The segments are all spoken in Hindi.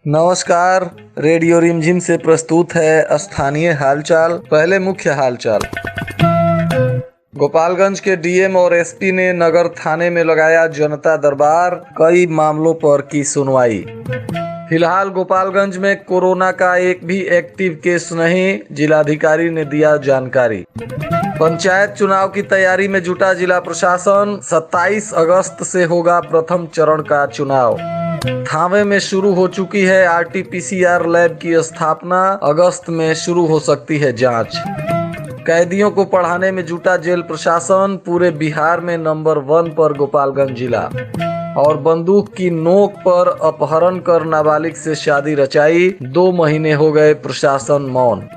नमस्कार, रेडियो रिमझिम से प्रस्तुत है स्थानीय हालचाल। पहले मुख्य हालचाल। गोपालगंज के डीएम और एसपी ने नगर थाने में लगाया जनता दरबार, कई मामलों पर की सुनवाई। फिलहाल गोपालगंज में कोरोना का एक भी एक्टिव केस नहीं, जिलाधिकारी ने दिया जानकारी। पंचायत चुनाव की तैयारी में जुटा जिला प्रशासन, 27 अगस्त से होगा प्रथम चरण का चुनाव। थावे में शुरू हो चुकी है आरटीपीसीआर लैब की स्थापना, अगस्त में शुरू हो सकती है जांच। कैदियों को पढ़ाने में जुटा जेल प्रशासन, पूरे बिहार में नंबर 1 पर गोपालगंज जिला। और बंदूक की नोक पर अपहरण कर नाबालिग से शादी रचाई, 2 महीने हो गए प्रशासन मौन।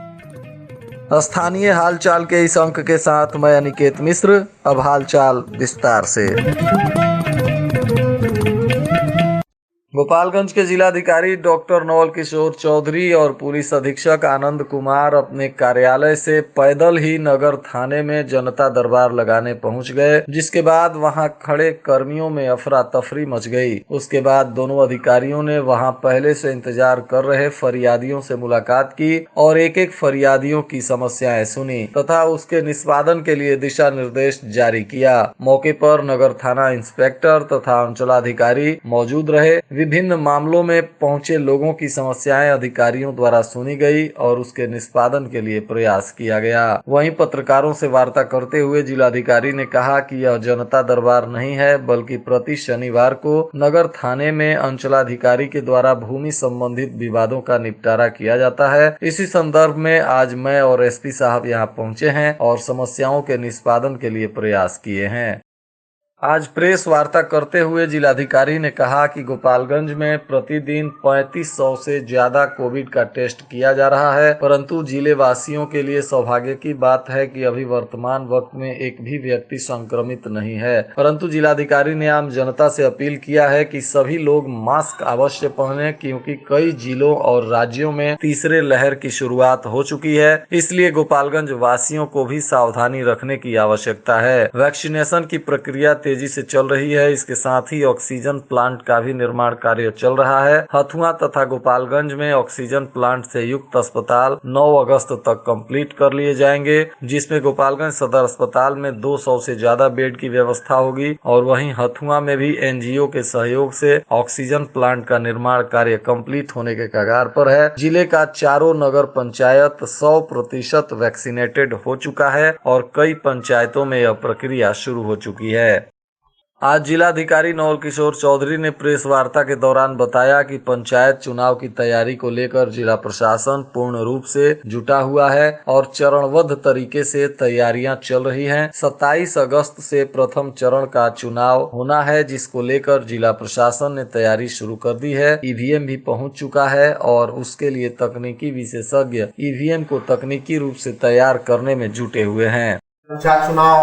स्थानीय हालचाल के इस अंक के साथ मैं अनिकेत मिश्र। अब हालचाल विस्तार से। गोपालगंज के जिलाधिकारी डॉक्टर नवल किशोर चौधरी और पुलिस अधीक्षक आनंद कुमार अपने कार्यालय से पैदल ही नगर थाने में जनता दरबार लगाने पहुंच गए, जिसके बाद वहां खड़े कर्मियों में अफरा तफरी मच गई। उसके बाद दोनों अधिकारियों ने वहां पहले से इंतजार कर रहे फरियादियों से मुलाकात की और एक एक फरियादियों की समस्याएं सुनी तथा उसके निष्पादन के लिए दिशा निर्देश जारी किया। मौके पर नगर थाना इंस्पेक्टर तथा अंचलाधिकारी मौजूद रहे। विभिन्न मामलों में पहुंचे लोगों की समस्याएं अधिकारियों द्वारा सुनी गई और उसके निष्पादन के लिए प्रयास किया गया। वहीं पत्रकारों से वार्ता करते हुए जिलाधिकारी ने कहा कि यह जनता दरबार नहीं है, बल्कि प्रति शनिवार को नगर थाने में अंचलाधिकारी के द्वारा भूमि संबंधित विवादों का निपटारा किया जाता है। इसी संदर्भ में आज मैं और एसपी साहब यहां पहुंचे हैं और समस्याओं के निष्पादन के लिए प्रयास किए हैं। आज प्रेस वार्ता करते हुए जिलाधिकारी ने कहा कि गोपालगंज में प्रतिदिन 3500 से ज्यादा कोविड का टेस्ट किया जा रहा है, परंतु जिले वासियों के लिए सौभाग्य की बात है कि अभी वर्तमान वक्त में एक भी व्यक्ति संक्रमित नहीं है। परंतु जिलाधिकारी ने आम जनता से अपील किया है कि सभी लोग मास्क अवश्य पहने, क्योंकि कई जिलों और राज्यों में तीसरे लहर की शुरुआत हो चुकी है। इसलिए गोपालगंज वासियों को भी सावधानी रखने की आवश्यकता है। वैक्सीनेशन की प्रक्रिया तेजी से चल रही है। इसके साथ ही ऑक्सीजन प्लांट का भी निर्माण कार्य चल रहा है। हथुआ तथा गोपालगंज में ऑक्सीजन प्लांट से युक्त अस्पताल 9 अगस्त तक कंप्लीट कर लिए जाएंगे, जिसमें गोपालगंज सदर अस्पताल में 200 से ज्यादा बेड की व्यवस्था होगी और वहीं हथुआ में भी एनजीओ के सहयोग से ऑक्सीजन प्लांट का निर्माण कार्य कंप्लीट होने के कगार पर है। जिले का चारों नगर पंचायत 100% वैक्सीनेटेड हो चुका है और कई पंचायतों में यह प्रक्रिया शुरू हो चुकी है। आज जिलाधिकारी नवल किशोर चौधरी ने प्रेस वार्ता के दौरान बताया कि पंचायत चुनाव की तैयारी को लेकर जिला प्रशासन पूर्ण रूप से जुटा हुआ है और चरणबद्ध तरीके से तैयारियां चल रही हैं। 27 अगस्त से प्रथम चरण का चुनाव होना है, जिसको लेकर जिला प्रशासन ने तैयारी शुरू कर दी है। ईवीएम भी पहुंच चुका है और उसके लिए तकनीकी विशेषज्ञ ईवीएम को तकनीकी रूप से तैयार करने में जुटे हुए हैं। पंचायत चुनाव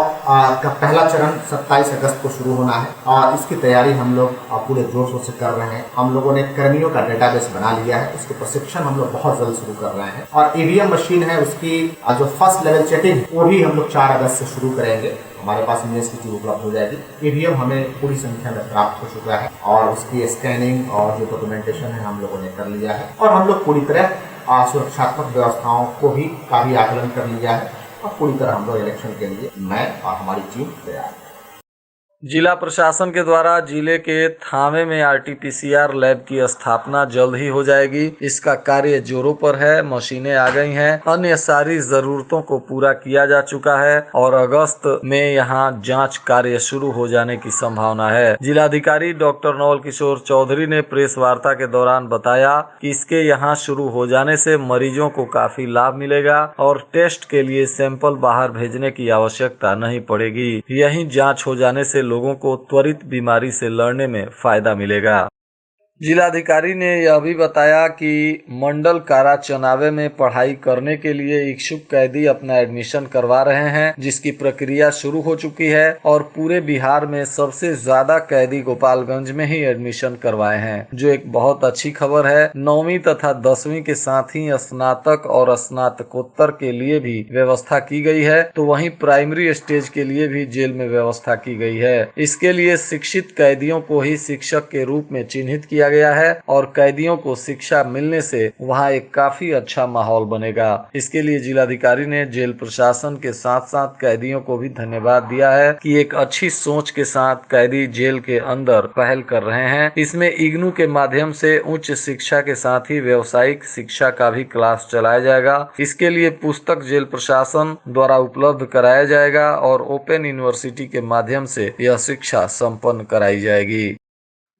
का पहला चरण 27 अगस्त को शुरू होना है और इसकी तैयारी हम लोग पूरे जोर शोर से कर रहे हैं। हम लोगों ने कर्मियों का डेटाबेस बना लिया है, उसके प्रशिक्षण हम लोग बहुत जल्द शुरू कर रहे हैं और ईवीएम मशीन है उसकी जो फर्स्ट लेवल चेकिंग वो भी हम लोग 4 अगस्त से शुरू करेंगे। हमारे पास इमेज की चीज उपलब्ध हो जाएगी। ईवीएम हमें पूरी संख्या में प्राप्त हो चुका है और उसकी स्कैनिंग और जो डॉक्यूमेंटेशन है हम लोगों ने कर लिया है और हम लोग पूरी तरह सुरक्षात्मक व्यवस्थाओं को भी काफी आकलन कर लिया है और पूरी तरह हम लोग इलेक्शन के लिए मैं और हमारी टीम तैयार है। जिला प्रशासन के द्वारा जिले के थावे में आरटीपीसीआर लैब की स्थापना जल्द ही हो जाएगी। इसका कार्य जोरों पर है, मशीनें आ गई हैं, अन्य सारी जरूरतों को पूरा किया जा चुका है और अगस्त में यहां जांच कार्य शुरू हो जाने की संभावना है। जिलाधिकारी डॉक्टर नवल किशोर चौधरी ने प्रेस वार्ता के दौरान बताया कि इसके यहां शुरू हो जाने से मरीजों को काफी लाभ मिलेगा और टेस्ट के लिए सैंपल बाहर भेजने की आवश्यकता नहीं पड़ेगी। यहीं जाँच हो जाने से लोगों को त्वरित बीमारी से लड़ने में फायदा मिलेगा। जिलाधिकारी ने यह भी बताया कि मंडल कारा चनावे में पढ़ाई करने के लिए इच्छुक कैदी अपना एडमिशन करवा रहे हैं, जिसकी प्रक्रिया शुरू हो चुकी है और पूरे बिहार में सबसे ज्यादा कैदी गोपालगंज में ही एडमिशन करवाए हैं, जो एक बहुत अच्छी खबर है। 9वीं तथा 10वीं के साथ ही स्नातक और स्नातकोत्तर के लिए भी व्यवस्था की गई है, तो वहीं प्राइमरी स्टेज के लिए भी जेल में व्यवस्था की गई है। इसके लिए शिक्षित कैदियों को ही शिक्षक के रूप में चिन्हित किया गया है और कैदियों को शिक्षा मिलने से वहां एक काफी अच्छा माहौल बनेगा। इसके लिए जिलाधिकारी ने जेल प्रशासन के साथ साथ कैदियों को भी धन्यवाद दिया है कि एक अच्छी सोच के साथ कैदी जेल के अंदर पहल कर रहे हैं। इसमें इग्नू के माध्यम से उच्च शिक्षा के साथ ही व्यावसायिक शिक्षा का भी क्लास चलाया जाएगा। इसके लिए पुस्तक जेल प्रशासन द्वारा उपलब्ध कराया जाएगा और ओपन यूनिवर्सिटी के माध्यम से यह शिक्षा संपन्न कराई जाएगी।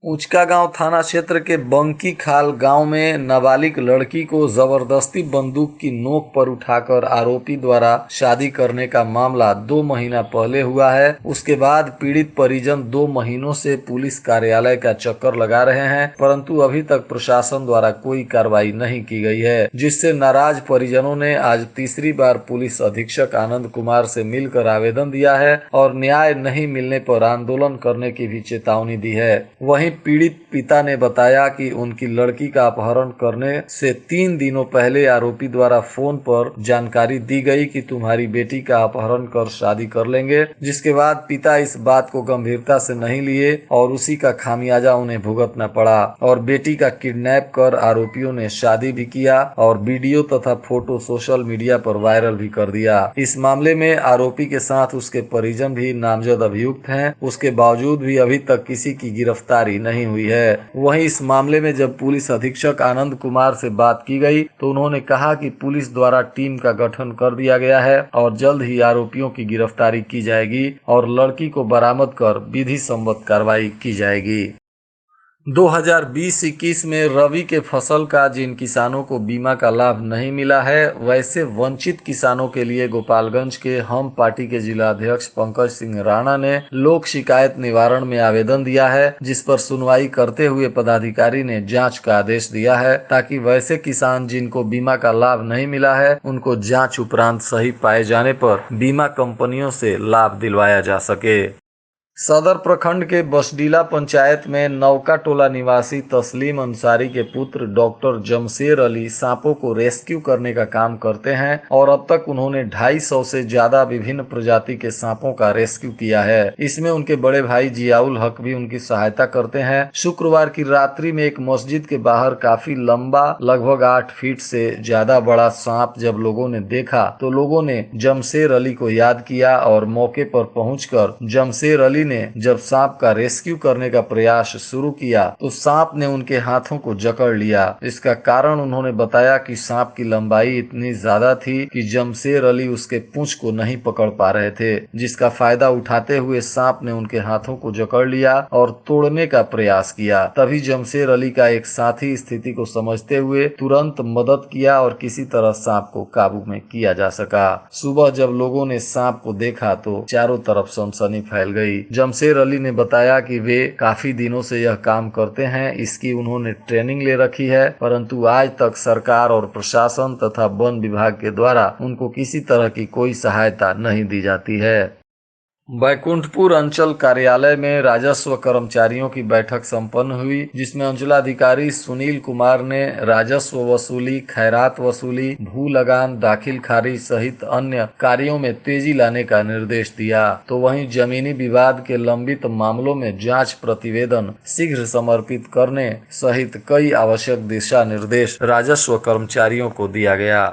उचका गांव थाना क्षेत्र के बंकी खाल गांव में नाबालिग लड़की को जबरदस्ती बंदूक की नोक पर उठाकर आरोपी द्वारा शादी करने का मामला 2 महीना पहले हुआ है। उसके बाद पीड़ित परिजन 2 महीनों से पुलिस कार्यालय का चक्कर लगा रहे हैं, परंतु अभी तक प्रशासन द्वारा कोई कार्रवाई नहीं की गई है, जिससे नाराज परिजनों ने आज तीसरी बार पुलिस अधीक्षक आनंद कुमार से मिलकर आवेदन दिया है और न्याय नहीं मिलने पर आंदोलन करने की भी चेतावनी दी है। वहीं पीड़ित पिता ने बताया कि उनकी लड़की का अपहरण करने से 3 दिनों पहले आरोपी द्वारा फोन पर जानकारी दी गई कि तुम्हारी बेटी का अपहरण कर शादी कर लेंगे, जिसके बाद पिता इस बात को गंभीरता से नहीं लिए और उसी का खामियाजा उन्हें भुगतना पड़ा और बेटी का किडनैप कर आरोपियों ने शादी भी किया और वीडियो तथा फोटो सोशल मीडिया पर वायरल भी कर दिया। इस मामले में आरोपी के साथ उसके परिजन भी नामजद अभियुक्त हैं। उसके बावजूद भी अभी तक किसी की गिरफ्तारी नहीं हुई है। वहीं इस मामले में जब पुलिस अधीक्षक आनंद कुमार से बात की गई तो उन्होंने कहा कि पुलिस द्वारा टीम का गठन कर दिया गया है और जल्द ही आरोपियों की गिरफ्तारी की जाएगी और लड़की को बरामद कर विधि सम्मत कार्रवाई की जाएगी। 2020-21 में रबी के फसल का जिन किसानों को बीमा का लाभ नहीं मिला है, वैसे वंचित किसानों के लिए गोपालगंज के हम पार्टी के जिला अध्यक्ष पंकज सिंह राणा ने लोक शिकायत निवारण में आवेदन दिया है, जिस पर सुनवाई करते हुए पदाधिकारी ने जांच का आदेश दिया है ताकि वैसे किसान जिनको बीमा का लाभ नहीं मिला है उनको जांच उपरांत सही पाए जाने पर बीमा कंपनियों से लाभ दिलवाया जा सके। सदर प्रखंड के बसडीला पंचायत में नौका टोला निवासी तस्लीम अंसारी के पुत्र डॉक्टर जमशेर अली सांपों को रेस्क्यू करने का काम करते हैं और अब तक उन्होंने 250 से ज्यादा विभिन्न प्रजाति के सांपों का रेस्क्यू किया है। इसमें उनके बड़े भाई जियाउल हक भी उनकी सहायता करते हैं। शुक्रवार की रात्रि में एक मस्जिद के बाहर काफी लंबा लगभग 8 फीट से ज्यादा बड़ा सांप जब लोगों ने देखा तो लोगों ने जमशेर अली को याद किया और मौके पर पहुंचकर जमशेर अली ने जब सांप का रेस्क्यू करने का प्रयास शुरू किया तो सांप ने उनके हाथों को जकड़ लिया। इसका कारण उन्होंने बताया कि सांप की लंबाई इतनी ज्यादा थी कि जमशेर अली उसके पूंछ को नहीं पकड़ पा रहे थे, जिसका फायदा उठाते हुए सांप ने उनके हाथों को जकड़ लिया और तोड़ने का प्रयास किया। तभी जमशेर अली का एक साथी स्थिति को समझते हुए तुरंत मदद किया और किसी तरह सांप को काबू में किया जा सका। सुबह जब लोगों ने सांप को देखा तो चारों तरफ सनसनी फैल गई। जमशेर अली ने बताया कि वे काफी दिनों से यह काम करते हैं, इसकी उन्होंने ट्रेनिंग ले रखी है, परंतु आज तक सरकार और प्रशासन तथा वन विभाग के द्वारा उनको किसी तरह की कोई सहायता नहीं दी जाती है। बैकुंठपुर अंचल कार्यालय में राजस्व कर्मचारियों की बैठक संपन्न हुई, जिसमें अंचलाधिकारी सुनील कुमार ने राजस्व वसूली, खैरात वसूली, भू लगान, दाखिल खारिज सहित अन्य कार्यों में तेजी लाने का निर्देश दिया। तो वहीं जमीनी विवाद के लंबित मामलों में जांच प्रतिवेदन शीघ्र समर्पित करने सहित कई आवश्यक दिशा निर्देश राजस्व कर्मचारियों को दिया गया।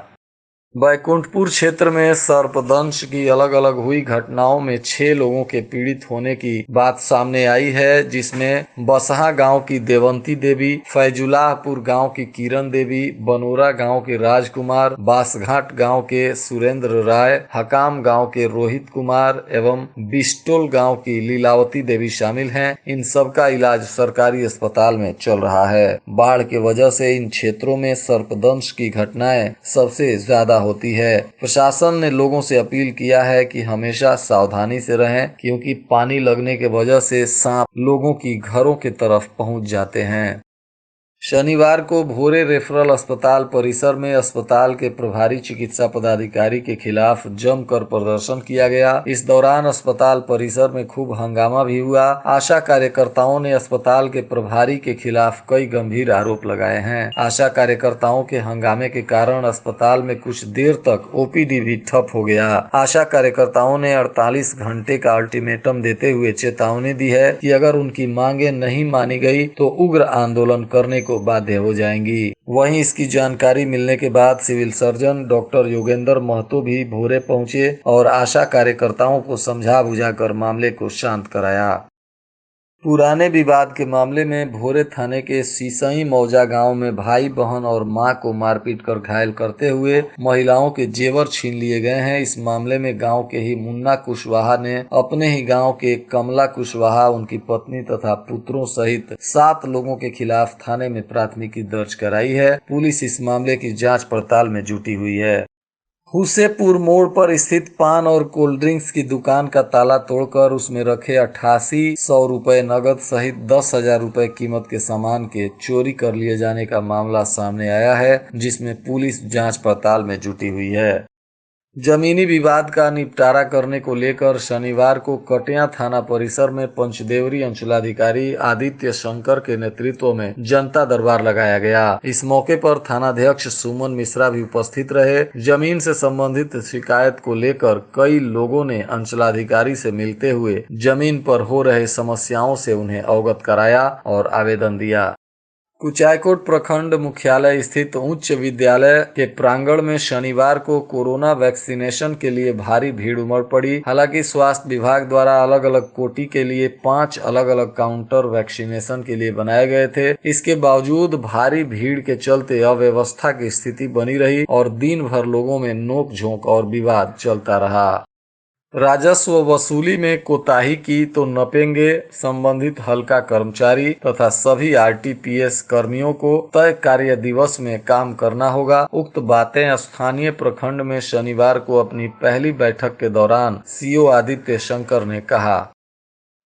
बैकुंठपुर क्षेत्र में सर्पदंश की अलग अलग हुई घटनाओं में 6 लोगों के पीड़ित होने की बात सामने आई है, जिसमें बसहा गांव की देवंती देवी, फैजुल्लाहपुर गांव की किरण देवी, बनोरा गांव के राजकुमार, बासघाट गांव के सुरेंद्र राय, हकाम गांव के रोहित कुमार एवं बिस्टोल गांव की लीलावती देवी शामिल हैं। इन सबका इलाज सरकारी अस्पताल में चल रहा है। बाढ़ के वजह से इन क्षेत्रों में सर्पदंश की घटनाएं सबसे ज्यादा होती है। प्रशासन ने लोगों से अपील किया है कि हमेशा सावधानी से रहें, क्योंकि पानी लगने के वजह से सांप लोगों की घरों की तरफ पहुंच जाते हैं। शनिवार को भोरे रेफरल अस्पताल परिसर में अस्पताल के प्रभारी चिकित्सा पदाधिकारी के खिलाफ जमकर प्रदर्शन किया गया। इस दौरान अस्पताल परिसर में खूब हंगामा भी हुआ। आशा कार्यकर्ताओं ने अस्पताल के प्रभारी के खिलाफ कई गंभीर आरोप लगाए हैं। आशा कार्यकर्ताओं के हंगामे के कारण अस्पताल में कुछ देर तक ओपीडी भी ठप हो गया। आशा कार्यकर्ताओं ने 48 घंटे का अल्टीमेटम देते हुए चेतावनी दी है कि अगर उनकी मांगे नहीं मानी गई तो उग्र आंदोलन करने को बाध्य हो जाएंगी। वहीं इसकी जानकारी मिलने के बाद civil surgeon doctor Yogendra Mahato भी भोरे पहुंचे और आशा कार्यकर्ताओं को समझा बुझाकर मामले को शांत कराया। पुराने विवाद के मामले में भोरे थाने के सीसई मौजा गांव में भाई बहन और मां को मारपीट कर घायल करते हुए महिलाओं के जेवर छीन लिए गए हैं। इस मामले में गांव के ही मुन्ना कुशवाहा ने अपने ही गांव के कमला कुशवाहा, उनकी पत्नी तथा पुत्रों सहित 7 लोगों के खिलाफ थाने में प्राथमिकी दर्ज कराई है। पुलिस इस मामले की जाँच पड़ताल में जुटी हुई है। हुसेपुर मोड़ पर स्थित पान और कोल्ड ड्रिंक्स की दुकान का ताला तोड़कर उसमें रखे 8800 रुपए नगद सहित 10,000 रुपए कीमत के सामान के चोरी कर लिए जाने का मामला सामने आया है, जिसमें पुलिस जांच पड़ताल में जुटी हुई है। जमीनी विवाद का निपटारा करने को लेकर शनिवार को कटिया थाना परिसर में पंचदेवरी अंचलाधिकारी आदित्य शंकर के नेतृत्व में जनता दरबार लगाया गया। इस मौके पर थानाध्यक्ष सुमन मिश्रा भी उपस्थित रहे। जमीन से संबंधित शिकायत को लेकर कई लोगों ने अंचलाधिकारी से मिलते हुए जमीन पर हो रहे समस्याओं से उन्हें अवगत कराया और आवेदन दिया। कुचायकोट प्रखंड मुख्यालय स्थित उच्च विद्यालय के प्रांगण में शनिवार को कोरोना वैक्सीनेशन के लिए भारी भीड़ उमड़ पड़ी। हालांकि स्वास्थ्य विभाग द्वारा अलग अलग कोटि के लिए 5 अलग अलग काउंटर वैक्सीनेशन के लिए बनाए गए थे। इसके बावजूद भारी भीड़ के चलते अव्यवस्था की स्थिति बनी रही और दिन भर लोगों में नोक-झोंक और विवाद चलता रहा। राजस्व वसूली में कोताही की तो नपेंगे संबंधित हल्का कर्मचारी तथा सभी आरटीपीएस कर्मियों को तय कार्य दिवस में काम करना होगा। उक्त बातें स्थानीय प्रखंड में शनिवार को अपनी पहली बैठक के दौरान सीओ आदित्य शंकर ने कहा।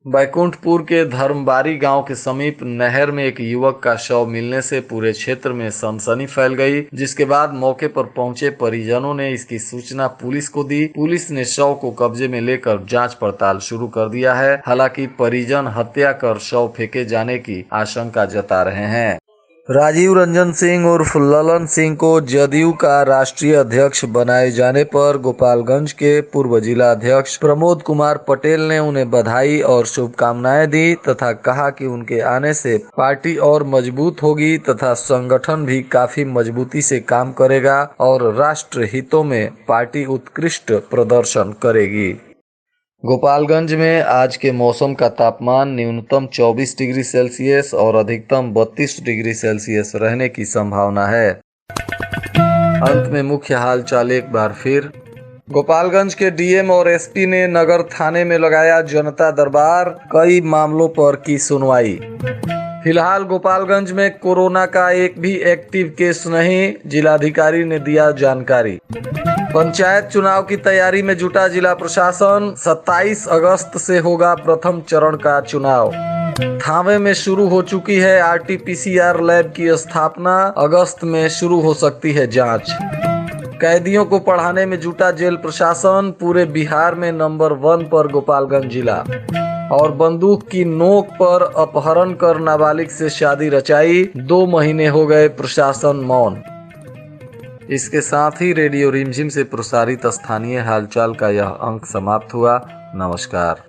बैकुंठपुर के धर्मबारी गांव के समीप नहर में एक युवक का शव मिलने से पूरे क्षेत्र में सनसनी फैल गई, जिसके बाद मौके पर पहुंचे परिजनों ने इसकी सूचना पुलिस को दी। पुलिस ने शव को कब्जे में लेकर जांच पड़ताल शुरू कर दिया है। हालांकि परिजन हत्या कर शव फेंके जाने की आशंका जता रहे हैं। राजीव रंजन सिंह उर्फ ललन सिंह को जदयू का राष्ट्रीय अध्यक्ष बनाए जाने पर गोपालगंज के पूर्व जिला अध्यक्ष प्रमोद कुमार पटेल ने उन्हें बधाई और शुभकामनाएं दी तथा कहा कि उनके आने से पार्टी और मजबूत होगी तथा संगठन भी काफी मजबूती से काम करेगा और राष्ट्र हितों में पार्टी उत्कृष्ट प्रदर्शन करेगी। गोपालगंज में आज के मौसम का तापमान न्यूनतम 24 डिग्री सेल्सियस और अधिकतम 32 डिग्री सेल्सियस रहने की संभावना है। अंत में मुख्य हालचाल एक बार फिर। गोपालगंज के डीएम और एसपी ने नगर थाने में लगाया जनता दरबार, कई मामलों पर की सुनवाई। फिलहाल गोपालगंज में कोरोना का एक भी एक्टिव केस नहीं, जिलाधिकारी ने दिया जानकारी। पंचायत चुनाव की तैयारी में जुटा जिला प्रशासन, 27 अगस्त से होगा प्रथम चरण का चुनाव। थावे में शुरू हो चुकी है आरटीपीसीआर लैब की स्थापना, अगस्त में शुरू हो सकती है जांच। कैदियों को पढ़ाने में जुटा जेल प्रशासन, पूरे बिहार में नंबर 1 पर गोपालगंज जिला। और बंदूक की नोक पर अपहरण कर नाबालिग से शादी रचाई, 2 महीने हो गए प्रशासन मौन। इसके साथ ही रेडियो रिमझिम से प्रसारित स्थानीय हालचाल का यह अंक समाप्त हुआ। नमस्कार।